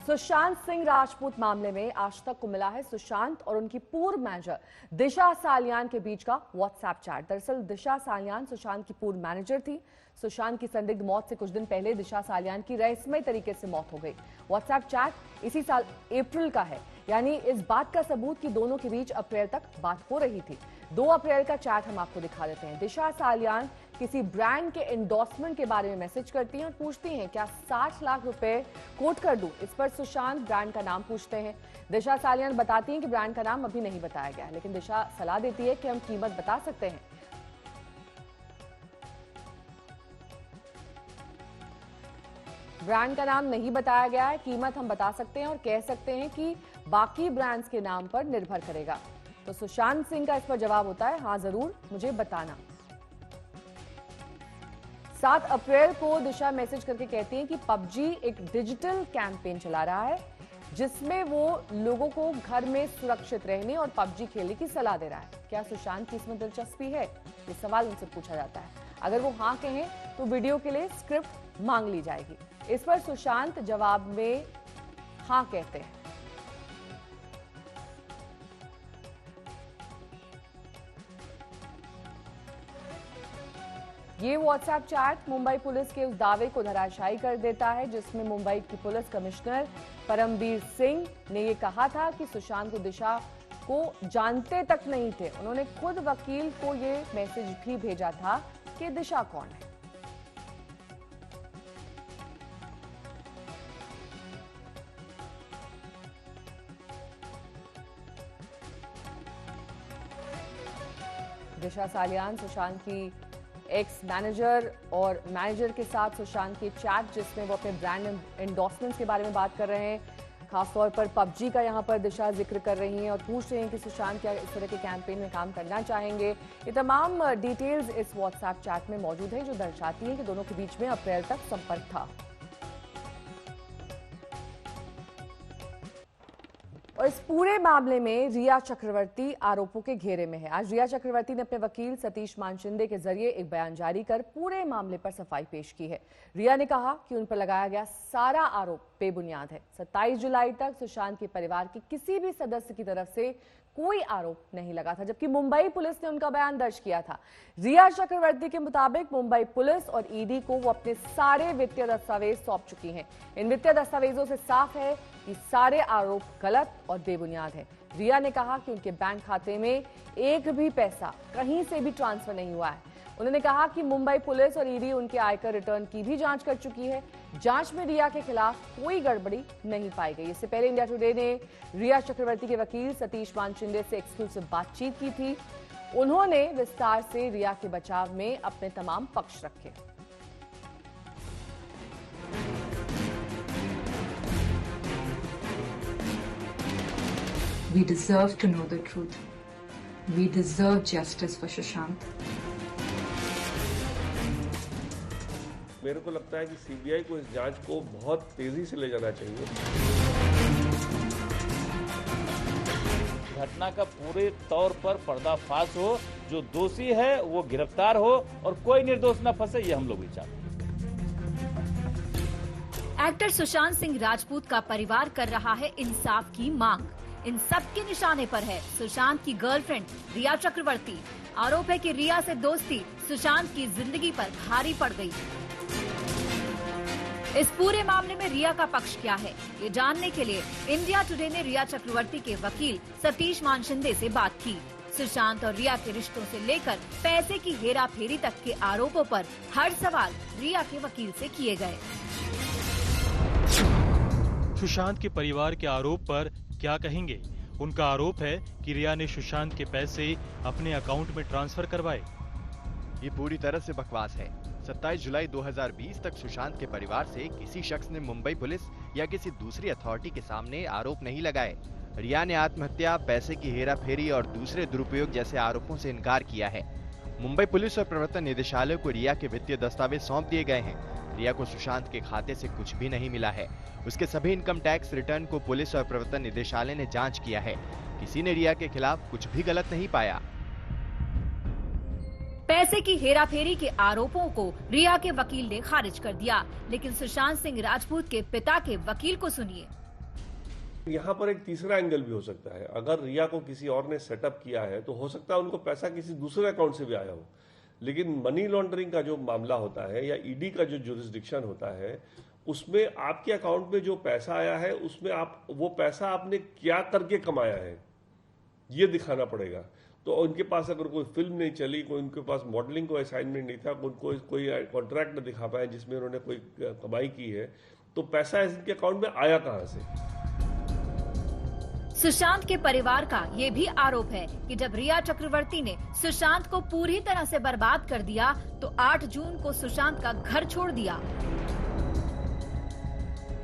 सुशांत सिंह राजपूत मामले में आज तक को मिला है सुशांत और उनकी पूर्व मैनेजर दिशा सालियान के बीच का व्हाट्सएप चैट। दरअसल दिशा सालियान सुशांत की पूर्व मैनेजर थी। सुशांत की संदिग्ध मौत से कुछ दिन पहले दिशा सालियान की रहस्यमय तरीके से मौत हो गई। व्हाट्सएप चैट इसी साल अप्रैल का है, यानी इस बात का सबूत कि दोनों के बीच अप्रैल तक बात हो रही थी। 2 अप्रैल का चैट हम आपको दिखा देते हैं। दिशा सालियान किसी ब्रांड के एंडोर्समेंट के बारे में मैसेज करती हैं और पूछती हैं क्या 60 लाख रुपए कोट कर दूं। इस पर सुशांत ब्रांड का नाम पूछते हैं। दिशा सालियान बताती हैं कि ब्रांड का नाम अभी नहीं बताया गया है, लेकिन दिशा सलाह देती है कि हम कीमत बता सकते हैं। ब्रांड का नाम नहीं बताया गया है, कीमत हम बता सकते हैं और कह सकते हैं कि बाकी ब्रांड्स के नाम पर निर्भर करेगा। तो सुशांत सिंह का इस पर जवाब होता है, हाँ जरूर मुझे बताना। 7 अप्रैल को दिशा मैसेज करके कहती हैं कि पबजी एक डिजिटल कैंपेन चला रहा है जिसमें वो लोगों को घर में सुरक्षित रहने और पबजी खेलने की सलाह दे रहा है। क्या सुशांत की इसमें दिलचस्पी है, ये सवाल उनसे पूछा जाता है। अगर वो हाँ कहें तो वीडियो के लिए स्क्रिप्ट मांग ली जाएगी। इस पर सुशांत जवाब में हाँ कहते हैं। ये व्हाट्सएप चैट मुंबई पुलिस के उस दावे को धराशायी कर देता है जिसमें मुंबई की पुलिस कमिश्नर परमबीर सिंह ने ये कहा था कि सुशांत को दिशा को जानते तक नहीं थे। उन्होंने खुद वकील को ये मैसेज भी भेजा था कि दिशा कौन है। दिशा सालियान सुशांत की एक्स मैनेजर और मैनेजर के साथ सुशांत की चैट जिसमें वो अपने ब्रांड एंडोर्समेंट्स के बारे में बात कर रहे हैं। खासतौर पर पबजी का यहाँ पर दिशा जिक्र कर रही हैं और पूछ रहे हैं कि सुशांत क्या इस तरह के कैंपेन में काम करना चाहेंगे। ये तमाम डिटेल्स इस व्हाट्सएप चैट में मौजूद है जो दर्शाती है कि दोनों के बीच में अप्रैल तक संपर्क था। और इस पूरे मामले में रिया चक्रवर्ती आरोपों के घेरे में है। आज रिया चक्रवर्ती ने अपने वकील सतीश मानशिंदे के जरिए एक बयान जारी कर पूरे मामले पर सफाई पेश की है। रिया ने कहा कि उन पर लगाया गया सारा आरोप बेबुनियाद है। 27 जुलाई तक सुशांत के परिवार के किसी भी सदस्य की तरफ से कोई आरोप नहीं लगा था, जबकि मुंबई पुलिस ने उनका बयान दर्ज किया था। रिया चक्रवर्ती के मुताबिक मुंबई पुलिस और ईडी को वो अपने सारे वित्तीय दस्तावेज सौंप चुकी हैं। इन वित्तीय दस्तावेजों से साफ है कि सारे आरोप गलत और बेबुनियाद है। रिया ने कहा कि उनके बैंक खाते में एक भी पैसा कहीं से भी ट्रांसफर नहीं हुआ है। उन्होंने कहा कि मुंबई पुलिस और ईडी उनके आयकर रिटर्न की भी जांच कर चुकी है। जांच में रिया के खिलाफ कोई गड़बड़ी नहीं पाई गई। इससे पहले इंडिया टुडे ने रिया चक्रवर्ती के वकील सतीश मानशिंदे से एक्सक्लूसिव बातचीत की थी। उन्होंने विस्तार से रिया के बचाव में अपने तमाम पक्ष रखे। We deserve to know the truth. We deserve justice for Sushant. मेरे को लगता है कि सीबीआई को इस जांच को बहुत तेजी से ले जाना चाहिए। घटना का पूरे तौर पर पर्दाफाश हो, जो दोषी है वो गिरफ्तार हो और कोई निर्दोष न फंसे, ये हम लोग भी चाहते हैं। एक्टर सुशांत सिंह राजपूत का परिवार कर रहा है इंसाफ की मांग। इन सब के निशाने पर है सुशांत की गर्लफ्रेंड रिया चक्रवर्ती। आरोप है कि रिया से दोस्ती सुशांत की जिंदगी पर भारी पड़ गई। इस पूरे मामले में रिया का पक्ष क्या है, ये जानने के लिए इंडिया टुडे ने रिया चक्रवर्ती के वकील सतीश मानशिंदे से बात की। सुशांत और रिया के रिश्तों से लेकर पैसे की हेराफेरी तक के आरोपों पर हर सवाल रिया के वकील से किए गए। सुशांत के परिवार के आरोप पर क्या कहेंगे? उनका आरोप है कि रिया ने सुशांत के पैसे अपने अकाउंट में ट्रांसफर करवाए। ये पूरी तरह से बकवास है। 27 जुलाई 2020 तक सुशांत के परिवार से किसी शख्स ने मुंबई पुलिस या किसी दूसरी अथॉरिटी के सामने आरोप नहीं लगाए। रिया ने आत्महत्या, पैसे की हेराफेरी और दूसरे दुरुपयोग जैसे आरोपों से इनकार किया है। मुंबई पुलिस और प्रवर्तन निदेशालय को रिया के वित्तीय दस्तावेज सौंप दिए गए हैं। रिया को सुशांत के खाते से कुछ भी नहीं मिला है। उसके सभी इनकम टैक्स रिटर्न को पुलिस और प्रवर्तन निदेशालय ने जांच किया है। किसी ने रिया के खिलाफ कुछ भी गलत नहीं पाया। पैसे की हेराफेरी के आरोपों को रिया के वकील ने खारिज कर दिया, लेकिन सुशांत सिंह राजपूत के पिता के वकील को सुनिए। यहाँ पर एक तीसरा एंगल भी हो सकता है। अगर रिया को किसी और ने सेटअप किया है तो हो सकता है उनको पैसा किसी दूसरे अकाउंट से भी आया हो, लेकिन मनी लॉन्ड्रिंग का जो मामला होता है या ईडी का जो जुरिस्डिक्शन होता है उसमें आपके अकाउंट में जो पैसा आया है उसमें आप वो पैसा आपने क्या करके कमाया है ये दिखाना पड़ेगा। तो उनके पास अगर कोई फिल्म नहीं चली, कोई उनके पास मॉडलिंग को असाइनमेंट नहीं था, कोई कॉन्ट्रैक्ट न दिखा पाए जिसमें उन्होंने कोई कमाई की है, तो पैसा इनके अकाउंट में आया कहां से। सुशांत के परिवार का ये भी आरोप है कि जब रिया चक्रवर्ती ने सुशांत को पूरी तरह से बर्बाद कर दिया तो 8 जून को सुशांत का घर छोड़ दिया।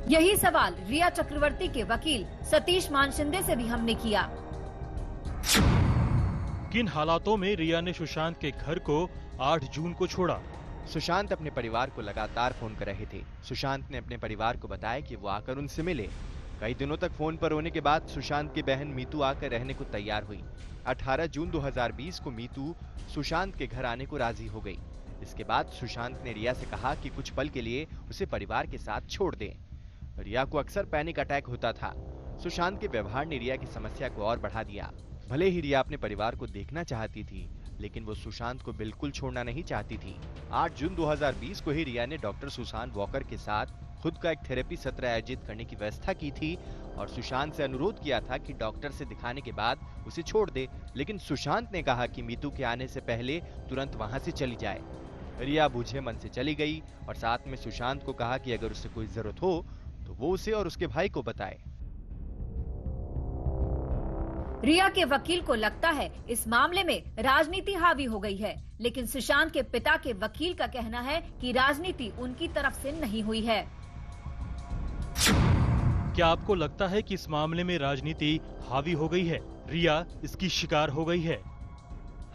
यही सवाल रिया चक्रवर्ती के वकील सतीश मानशिंदे से भी हमने किया। किन हालातों में रिया ने सुशांत के घर को 8 जून को छोड़ा? सुशांत अपने परिवार को लगातार फोन कर रहे थे। सुशांत ने अपने परिवार को बताया कि वो आकर उनसे मिले। कई दिनों तक फोन पर होने के बाद सुशांत की बहन मीतू आकर रहने को तैयार हुई। 18 जून 2020 को मीतू सुशांत के घर आने को राजी हो गई। इसके बाद सुशांत ने रिया से कहा कि कुछ पल के लिए उसे परिवार के साथ छोड़ दें। रिया को अक्सर पैनिक अटैक होता था। सुशांत के व्यवहार ने रिया की समस्या को और बढ़ा दिया। भले ही रिया अपने परिवार को देखना चाहती थी, लेकिन वो सुशांत को बिल्कुल छोड़ना नहीं चाहती थी। 8 जून 2020 को ही रिया ने डॉक्टर सुशांत वॉकर के साथ खुद का एक थेरेपी सत्र आयोजित करने की व्यवस्था की थी और सुशांत से अनुरोध किया था कि डॉक्टर से दिखाने के बाद उसे छोड़ दे, लेकिन सुशांत ने कहा कि मीतू के आने से पहले तुरंत वहां से चली जाए। रिया बूझे मन से चली गई और साथ में सुशांत को कहा कि अगर उसे कोई जरूरत हो तो वो उसे और उसके भाई को बताए। रिया के वकील को लगता है इस मामले में राजनीति हावी हो गई है, लेकिन सुशांत के पिता के वकील का कहना है कि राजनीति उनकी तरफ से नहीं हुई है। क्या आपको लगता है कि इस मामले में राजनीति हावी हो गई है? रिया इसकी शिकार हो गई है?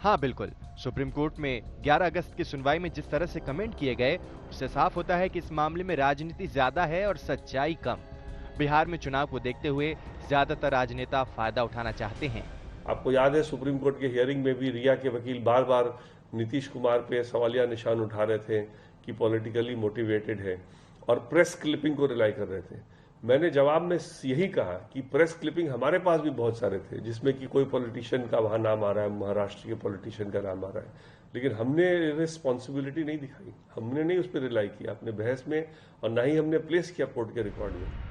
हाँ बिल्कुल। सुप्रीम कोर्ट में 11 अगस्त की सुनवाई में जिस तरह से कमेंट किए गए उससे साफ होता है कि इस मामले में राजनीति ज्यादा है और सच्चाई कम। बिहार में चुनाव को देखते हुए ज्यादातर राजनेता फायदा उठाना चाहते हैं। आपको याद है सुप्रीम कोर्ट के हियरिंग में भी रिया के वकील बार बार नीतीश कुमार पे सवालिया निशान उठा रहे थे कि पॉलिटिकली मोटिवेटेड है और प्रेस क्लिपिंग को रिलाई कर रहे थे। मैंने जवाब में यही कहा कि प्रेस क्लिपिंग हमारे पास भी बहुत सारे थे जिसमें कि कोई पॉलिटिशियन का वहां नाम आ रहा है, महाराष्ट्र के पॉलिटिशियन का नाम आ रहा है, लेकिन हमने रिस्पॉन्सिबिलिटी नहीं दिखाई, हमने नहीं उस पर रिलाई किया अपने बहस में और ना ही हमने प्लेस किया कोर्ट के रिकॉर्ड में।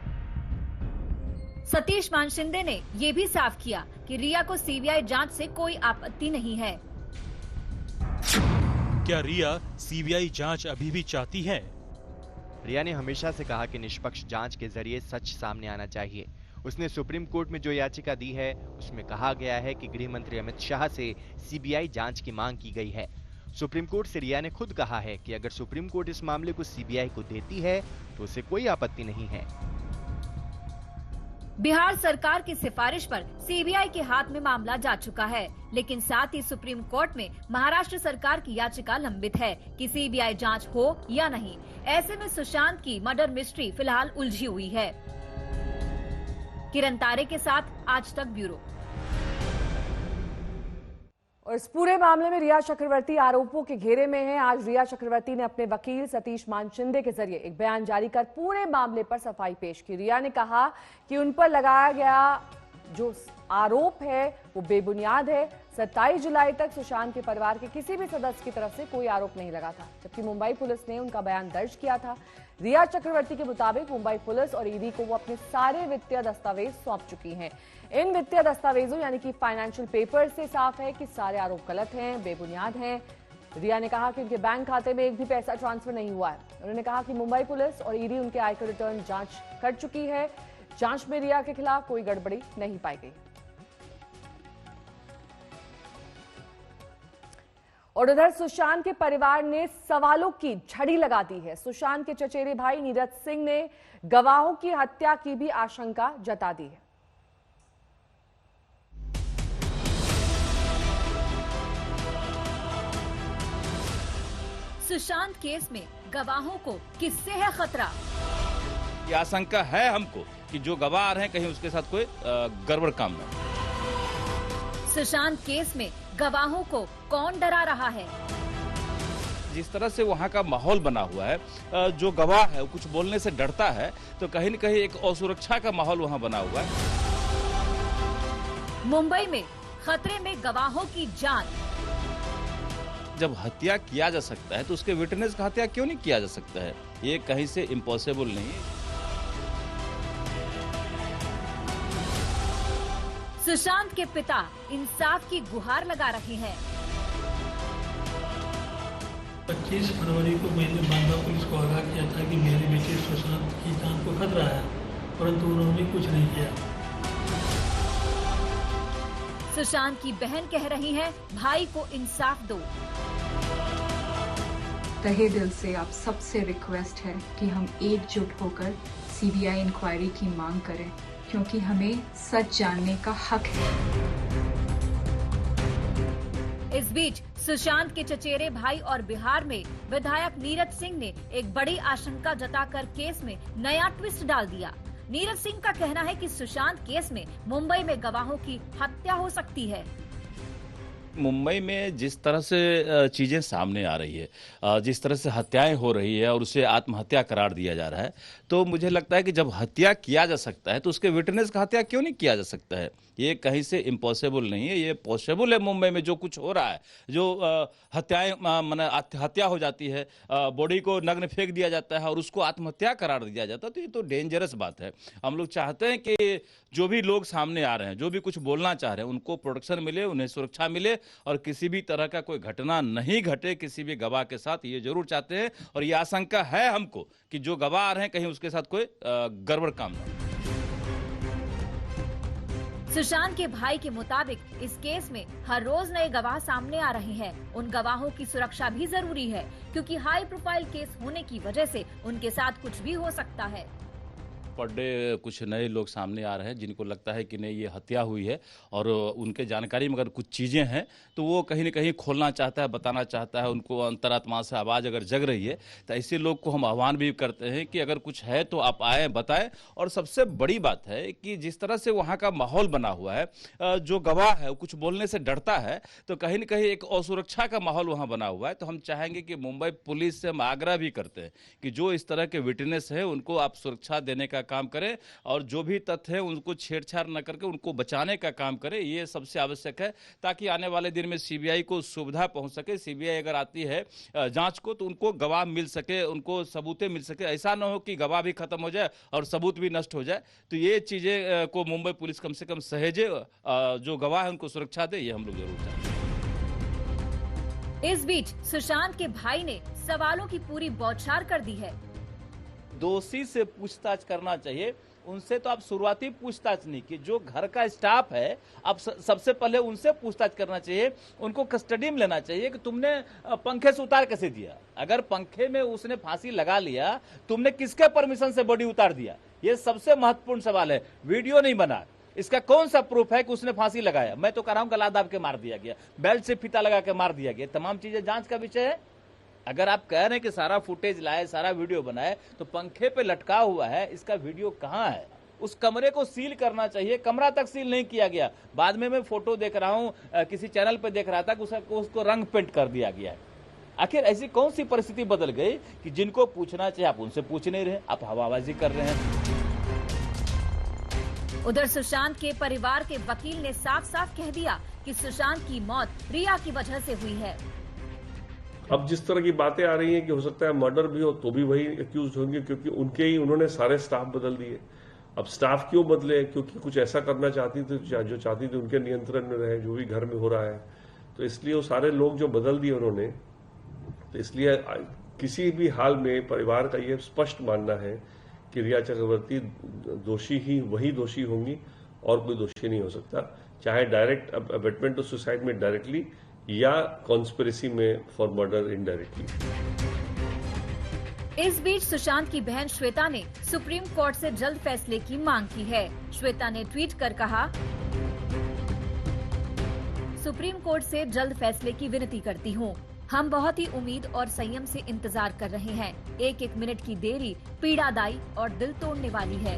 सतीश मानशिंदे ने ये भी साफ किया कि रिया को सीबीआई जांच से कोई आपत्ति नहीं है। क्या रिया सीबीआई जांच अभी भी चाहती है? रिया ने हमेशा से कहा कि निष्पक्ष जांच के जरिए सच सामने आना चाहिए। उसने सुप्रीम कोर्ट में जो याचिका दी है उसमें कहा गया है कि गृह मंत्री अमित शाह से सीबीआई जांच की मांग की गई है। सुप्रीम कोर्ट से रिया ने खुद कहा है कि अगर सुप्रीम कोर्ट इस मामले को सीबीआई को देती है तो उसे कोई आपत्ति नहीं है। बिहार सरकार की सिफारिश पर सीबीआई के हाथ में मामला जा चुका है, लेकिन साथ ही सुप्रीम कोर्ट में महाराष्ट्र सरकार की याचिका लंबित है कि सीबीआई जांच हो या नहीं। ऐसे में सुशांत की मर्डर मिस्ट्री फिलहाल उलझी हुई है। किरण तारे के साथ आज तक ब्यूरो। और इस पूरे मामले में रिया चक्रवर्ती आरोपों के घेरे में है। आज रिया चक्रवर्ती ने अपने वकील सतीश मानशिंदे के जरिए एक बयान जारी कर पूरे मामले पर सफाई पेश की। रिया ने कहा कि उन पर लगाया गया जो आरोप है वो बेबुनियाद है। 27 जुलाई तक सुशांत के परिवार के किसी भी सदस्य की तरफ से कोई आरोप नहीं लगा था, जबकि मुंबई पुलिस ने उनका बयान दर्ज किया था। रिया चक्रवर्ती के मुताबिक मुंबई पुलिस और ईडी को वो अपने सारे वित्तीय दस्तावेज सौंप चुकी हैं। इन वित्तीय दस्तावेजों यानी कि फाइनेंशियल पेपर से साफ है कि सारे आरोप गलत हैं, बेबुनियाद हैं। रिया ने कहा कि उनके बैंक खाते में एक भी पैसा ट्रांसफर नहीं हुआ है। उन्होंने कहा कि मुंबई पुलिस और ईडी उनके आयकर रिटर्न जांच कर चुकी है। जांच में रिया के खिलाफ कोई गड़बड़ी नहीं पाई गई। और उधर सुशांत के परिवार ने सवालों की झड़ी लगा दी है। सुशांत के चचेरे भाई नीरज सिंह ने गवाहों की हत्या की भी आशंका जता दी है। सुशांत केस में गवाहों को किससे है खतरा? ये आशंका है हमको कि जो गवाह आ रहे हैं कहीं उसके साथ कोई गड़बड़ काम न हो। सुशांत केस में गवाहों को कौन डरा रहा है? जिस तरह से वहाँ का माहौल बना हुआ है, जो गवाह है वो कुछ बोलने से डरता है, तो कहीं न कहीं एक असुरक्षा का माहौल वहाँ बना हुआ है। मुंबई में खतरे में गवाहों की जान। जब हत्या किया जा सकता है तो उसके विटनेस का हत्या क्यों नहीं किया जा सकता है? ये कहीं से इम्पॉसिबल नहीं है। सुशांत के पिता इंसाफ की गुहार लगा रहे हैं। 25 फरवरी को मैंने बांदा पुलिस को आगाह किया था कि मेरे बेटे सुशांत की जान को खतरा है, परंतु उन्होंने कुछ नहीं किया। सुशांत की बहन कह रही है, भाई को इंसाफ दो। तहे दिल से आप सबसे रिक्वेस्ट है कि हम एकजुट होकर सीबीआई इंक्वायरी की मांग करें, क्योंकि हमें सच जानने का हक है। इस बीच सुशांत के चचेरे भाई और बिहार में विधायक नीरज सिंह ने एक बड़ी आशंका जताकर केस में नया ट्विस्ट डाल दिया। नीरज सिंह का कहना है कि सुशांत केस में मुंबई में गवाहों की हत्या हो सकती है। मुंबई में जिस तरह से चीजें सामने आ रही है, जिस तरह से हत्याएं हो रही है और उसे आत्महत्या करार दिया जा रहा है, तो मुझे लगता है कि जब हत्या किया जा सकता है तो उसके विटनेस का हत्या क्यों नहीं किया जा सकता है? ये कहीं से इम्पॉसिबल नहीं है, ये पॉसिबल है। मुंबई में जो कुछ हो रहा है, जो हत्याएं माने हत्या हो जाती है, बॉडी को नग्न फेंक दिया जाता है और उसको आत्महत्या करार दिया जाता है, तो ये तो डेंजरस बात है। हम लोग चाहते हैं कि जो भी लोग सामने आ रहे हैं, जो भी कुछ बोलना चाह रहे हैं, उनको प्रोटेक्शन मिले, उन्हें सुरक्षा मिले और किसी भी तरह का कोई घटना नहीं घटे किसी भी गवाह के साथ, ये जरूर चाहते हैं। और ये आशंका है हमको कि जो गवाह आ रहे हैं कहीं उसके साथ कोई गड़बड़ काम ना हो। सुशांत के भाई के मुताबिक इस केस में हर रोज नए गवाह सामने आ रहे हैं। उन गवाहों की सुरक्षा भी जरूरी है, क्योंकि हाई प्रोफाइल केस होने की वजह से उनके साथ कुछ भी हो सकता है। पर डे कुछ नए लोग सामने आ रहे हैं जिनको लगता है कि नहीं ये हत्या हुई है, और उनके जानकारी में अगर कुछ चीज़ें हैं तो वो कहीं न कहीं खोलना चाहता है, बताना चाहता है। उनको अंतरात्मा से आवाज़ अगर जग रही है तो ऐसे लोग को हम आह्वान भी करते हैं कि अगर कुछ है तो आप आए, बताएं। और सबसे बड़ी बात है कि जिस तरह से वहाँ का माहौल बना हुआ है, जो गवाह है वो कुछ बोलने से डरता है, तो कहीं न कहीं एक असुरक्षा का माहौल वहाँ बना हुआ है। तो हम चाहेंगे कि मुंबई पुलिस से हम आग्रह भी करते हैं कि जो इस तरह के विटनेस है उनको आप सुरक्षा देने का काम करें, और जो भी तथ्य है उनको छेड़छाड़ न करके उनको बचाने का काम करें। ये सबसे आवश्यक है, ताकि आने वाले दिन में सीबीआई को सुविधा पहुंच सके। सीबीआई अगर आती है जांच को तो उनको गवाह मिल सके, उनको सबूतें मिल सके। ऐसा न हो कि गवाह भी खत्म हो जाए और सबूत भी नष्ट हो जाए। तो ये चीजें को मुंबई पुलिस कम से कम सहेजे, जो गवाह है उनको सुरक्षा दे, ये हम लोग जरूर चाहते हैं। इस बीच सुशांत के भाई ने सवालों की पूरी बौछार कर दी है। दोषी से पूछताछ करना चाहिए, उनसे तो आप शुरुआती पूछताछ नहीं की। जो घर का स्टाफ है, आप सबसे पहले उनसे पूछताछ करना चाहिए, उनको कस्टडी में लेना चाहिए कि तुमने पंखे से उतार कैसे दिया। अगर पंखे में उसने फांसी लगा लिया, तुमने किसके परमिशन से बॉडी उतार दिया? ये सबसे महत्वपूर्ण सवाल है। वीडियो नहीं बना, इसका कौन सा प्रूफ है कि उसने फांसी लगाया? मैं तो कह रहा हूं गला दाब के मार दिया गया, बेल्ट से फीता लगा के मार दिया गया। तमाम चीजें जांच का विषय है। अगर आप कह रहे हैं कि सारा फुटेज लाए, सारा वीडियो बनाए, तो पंखे पे लटका हुआ है, इसका वीडियो कहाँ है? उस कमरे को सील करना चाहिए। कमरा तक सील नहीं किया गया। बाद में मैं फोटो देख रहा हूं, किसी चैनल पे देख रहा था कि उसको रंग पेंट कर दिया गया है। आखिर ऐसी कौन सी परिस्थिति बदल गई कि जिनको पूछना चाहिए आप उनसे पूछ नहीं रहे, आप हवाबाजी कर रहे हैं। उधर सुशांत के परिवार के वकील ने साफ साफ कह दिया कि सुशांत की मौत रिया की वजह से हुई है। अब जिस तरह की बातें आ रही हैं कि हो सकता है मर्डर भी हो तो भी वही एक्यूज होंगे, क्योंकि उन्होंने सारे स्टाफ बदल दिए। अब स्टाफ क्यों बदले? क्योंकि कुछ ऐसा करना चाहती थी जो चाहती थी उनके नियंत्रण में रहे, जो भी घर में हो रहा है। तो इसलिए वो सारे लोग जो बदल दिए उन्होंने, तो इसलिए किसी भी हाल में परिवार का ये स्पष्ट मानना है कि रिया चक्रवर्ती दोषी ही वही दोषी होंगी और कोई दोषी नहीं हो सकता, चाहे डायरेक्ट अबेटमेंट ऑफ सुसाइड में डायरेक्टली या कॉन्स्पिरेसी में फॉर मर्डर इनडायरेक्टली। इस बीच सुशांत की बहन श्वेता ने सुप्रीम कोर्ट से जल्द फैसले की मांग की है। श्वेता ने ट्वीट कर कहा, सुप्रीम कोर्ट से जल्द फैसले की विनती करती हूँ। हम बहुत ही उम्मीद और संयम से इंतजार कर रहे हैं। एक एक मिनट की देरी पीड़ादायी और दिल तोड़ने वाली है।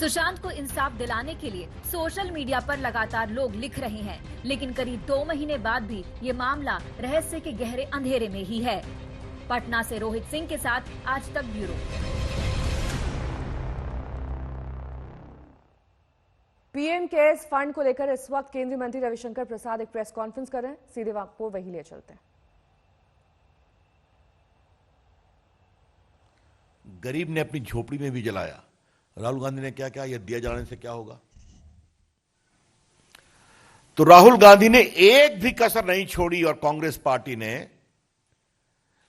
सुशांत को इंसाफ दिलाने के लिए सोशल मीडिया पर लगातार लोग लिख रहे हैं, लेकिन करीब 2 महीने बाद भी ये मामला रहस्य के गहरे अंधेरे में ही है। पटना से रोहित सिंह के साथ आज तक ब्यूरो। पीएम केयर्स फंड को लेकर इस वक्त केंद्रीय मंत्री रविशंकर प्रसाद एक प्रेस कॉन्फ्रेंस कर रहे हैं। सीधे आपको वही ले चलते हैं। गरीब ने अपनी झोपड़ी में भी जलाया, राहुल गांधी ने क्या कहा, यह दिया जलाने से क्या होगा। तो राहुल गांधी ने एक भी कसर नहीं छोड़ी और कांग्रेस पार्टी ने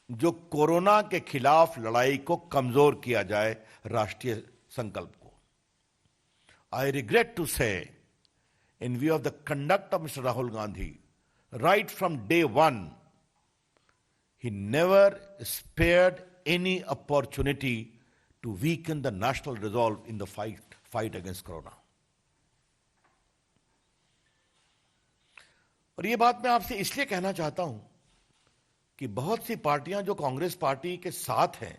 जो कोरोना के खिलाफ लड़ाई को कमजोर किया जाए, राष्ट्रीय संकल्प को। आई रिग्रेट टू से, इन view of the conduct of mister Rahul Gandhi, right from day one, he never spared any opportunity to weaken the national resolve in the fight against corona. और ये बात मैं आपसे इसलिए कहना चाहता हूं कि बहुत सी पार्टियां जो कांग्रेस पार्टी के साथ हैं,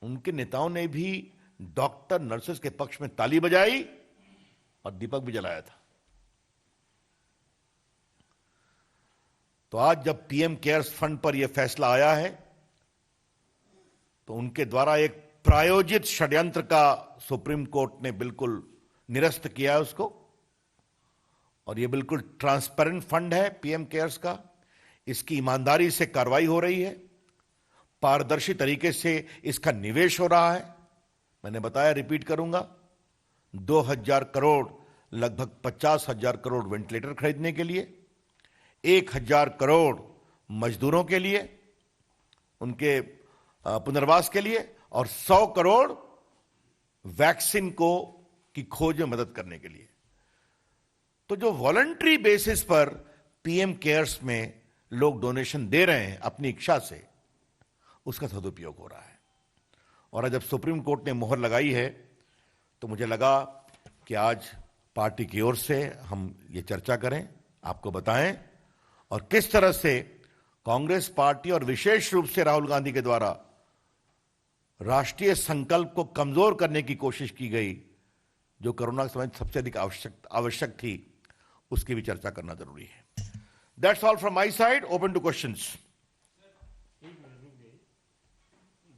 उनके नेताओं ने भी डॉक्टर नर्सेस के पक्ष में ताली बजाई और दीपक भी जलाया था। तो आज जब पीएम केयर्स फंड पर यह फैसला आया है, तो उनके द्वारा एक प्रायोजित षड्यंत्र का सुप्रीम कोर्ट ने बिल्कुल निरस्त किया है उसको, और यह बिल्कुल ट्रांसपेरेंट फंड है पीएम केयर्स का। इसकी ईमानदारी से कार्रवाई हो रही है, पारदर्शी तरीके से इसका निवेश हो रहा है। मैंने बताया, रिपीट करूंगा, 2000 करोड़, लगभग 50,000 करोड़ वेंटिलेटर खरीदने के लिए, 1000 करोड़ मजदूरों के लिए, उनके पुनर्वास के लिए, और 100 करोड़ वैक्सीन की खोज में मदद करने के लिए। तो जो वॉलंटरी बेसिस पर पीएम केयर्स में लोग डोनेशन दे रहे हैं अपनी इच्छा से, उसका सदुपयोग हो रहा है। और जब सुप्रीम कोर्ट ने मोहर लगाई है, तो मुझे लगा कि आज पार्टी की ओर से हम ये चर्चा करें, आपको बताएं, और किस तरह से कांग्रेस पार्टी और विशेष रूप से राहुल गांधी के द्वारा राष्ट्रीय संकल्प को कमजोर करने की कोशिश की गई, जो कोरोना के समय सबसे अधिक आवश्यक थी, उसकी भी चर्चा करना जरूरी है। That's all from my side, open two questions.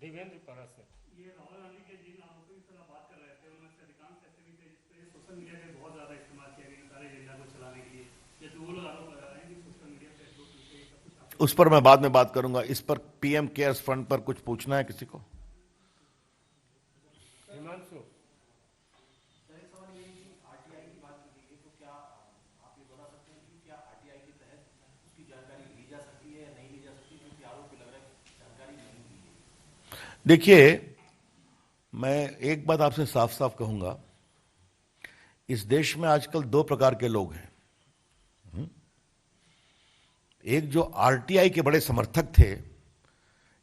Devendra Parashar, ये राहुल गांधी के जिन आरोपों की तरह बात कर रहे थे, उनमें से अधिकांश ऐसे भी थे जिसपे सोशल मीडिया पे बहुत ज्यादा इस्तेमाल किया गया सारे एजेंडा को चलाने के लिए, जैसे वो लोग आरोप लगा रहे हैं कि सोशल मीडिया पे सब कुछ। उस पर मैं बाद में बात करूंगा। इस पर पीएम केयर्स फंड पर कुछ पूछना है किसी को? हिमांशु, देखिए, मैं एक बात आपसे साफ साफ कहूंगा, इस देश में आजकल 2 प्रकार के लोग हैं। एक जो आरटीआई के बड़े समर्थक थे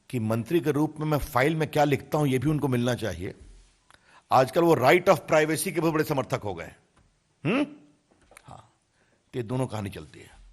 कि मंत्री के रूप में मैं फाइल में क्या लिखता हूं यह भी उनको मिलना चाहिए, आजकल वो राइट ऑफ प्राइवेसी के बहुत बड़े समर्थक हो गए। हाँ, तो ये दोनों कहानी चलती है।